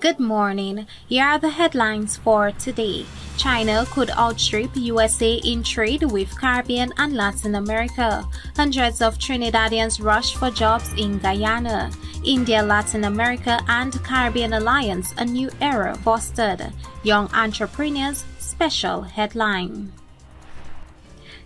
Good morning. Here are the headlines for today. China could outstrip USA in trade with Caribbean and Latin America. Hundreds of Trinidadians rush for jobs in Guyana. India, Latin America, and Caribbean Alliance, a new era fostered. Young entrepreneurs, special headline.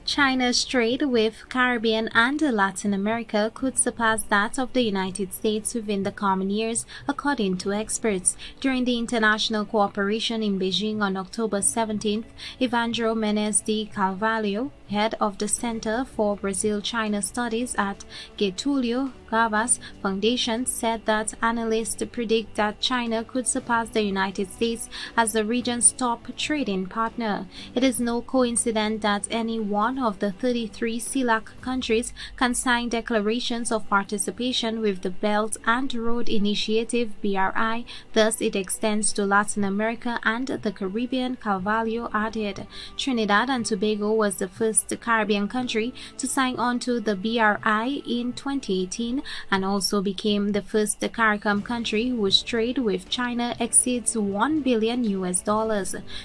China's trade with Caribbean and Latin America could surpass that of the United States within the coming years, according to experts. During the international cooperation in Beijing on October 17th, Evandro Menez de Carvalho, head of the Center for Brazil-China Studies at Getulio Vargas Foundation, said that analysts predict that China could surpass the United States as the region's top trading partner. It is no coincidence that any one of the 33 CELAC countries can sign declarations of participation with the Belt and Road Initiative (BRI), thus it extends to Latin America and the Caribbean, Carvalho added. Trinidad and Tobago was the first Caribbean country to sign on to the BRI in 2018 and also became the first CARICOM country whose trade with China exceeds $1 billion.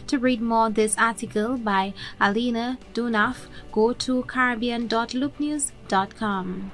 To read more on this article by Alina Dunaf, go to caribbean.loopnews.com.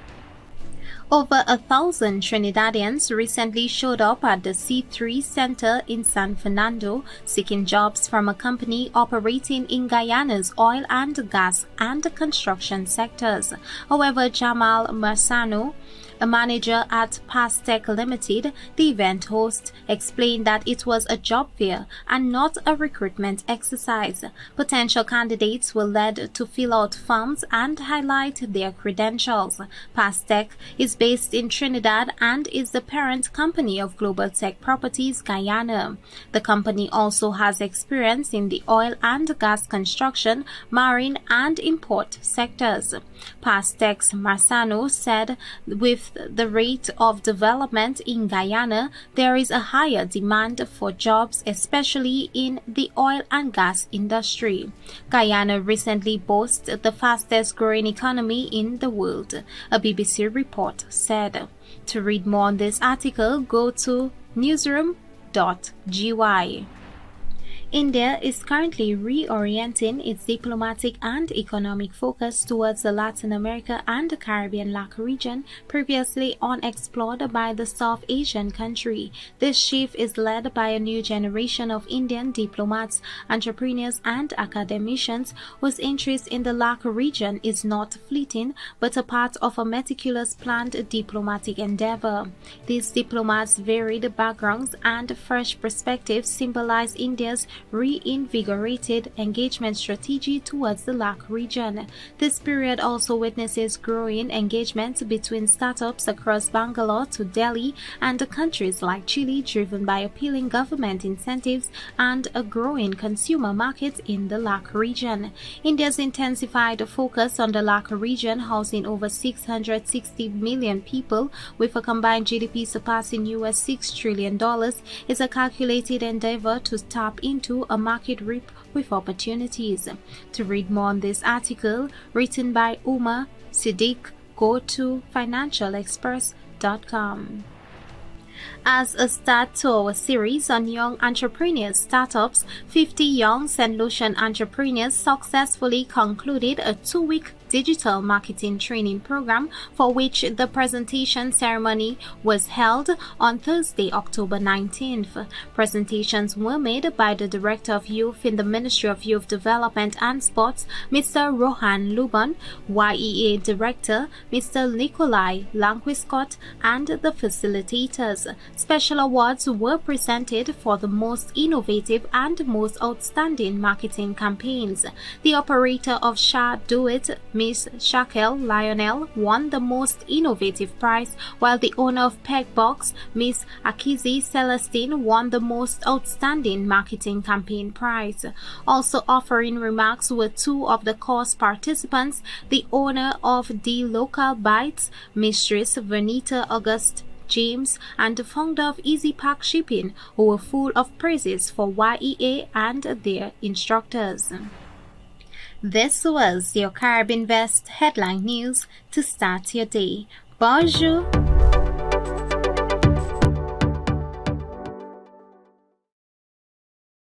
Over 1,000 Trinidadians recently showed up at the C3 Center in San Fernando seeking jobs from a company operating in Guyana's oil and gas and construction sectors. However, Jamal Marsano, a manager at Pastec Limited, the event host, explained that it was a job fair and not a recruitment exercise. Potential candidates were led to fill out forms and highlight their credentials. Pastec is based in Trinidad and is the parent company of Global Tech Properties Guyana. The company also has experience in the oil and gas construction, marine and import sectors. Pastec's Marsano said with the rate of development in Guyana, there is a higher demand for jobs, especially in the oil and gas industry. Guyana recently boasts the fastest growing economy in the world, a BBC report said. To read more on this article, go to newsroom.gy. India is currently reorienting its diplomatic and economic focus towards the Latin America and Caribbean LAC region, previously unexplored by the South Asian country. This shift is led by a new generation of Indian diplomats, entrepreneurs, and academicians whose interest in the LAC region is not fleeting but a part of a meticulous planned diplomatic endeavor. These diplomats' varied backgrounds and fresh perspectives symbolize India's reinvigorated engagement strategy towards the LAC region. This period also witnesses growing engagement between startups across Bangalore to Delhi and countries like Chile, driven by appealing government incentives and a growing consumer market in the LAC region. India's intensified focus on the LAC region, housing over 660 million people with a combined GDP surpassing $6 trillion, is a calculated endeavor to tap into a market rip with opportunities. To read more on this article, written by Umar Siddiq, go to financialexpress.com. As a start to our series on young entrepreneurs startups, 50 young St. Lucian entrepreneurs successfully concluded a 2-week digital marketing training program for which the presentation ceremony was held on Thursday, October 19th. Presentations were made by the Director of Youth in the Ministry of Youth Development and Sports, Mr. Rohan Luban, YEA Director, Mr. Nikolai Lanquiscott, and the facilitators. Special awards were presented for the most innovative and most outstanding marketing campaigns. The operator of Shah Do It, Miss Shakel Lionel, won the most innovative prize, while the owner of Pegbox, Miss Akizi Celestine, won the most outstanding marketing campaign prize. Also offering remarks were two of the course participants, the owner of The Local Bites, Mistress Vernita August James, and the founder of Easy Pack Shipping, who were full of praises for YEA and their instructors. This was your Caribinvestv headline news to start your day. Bonjour.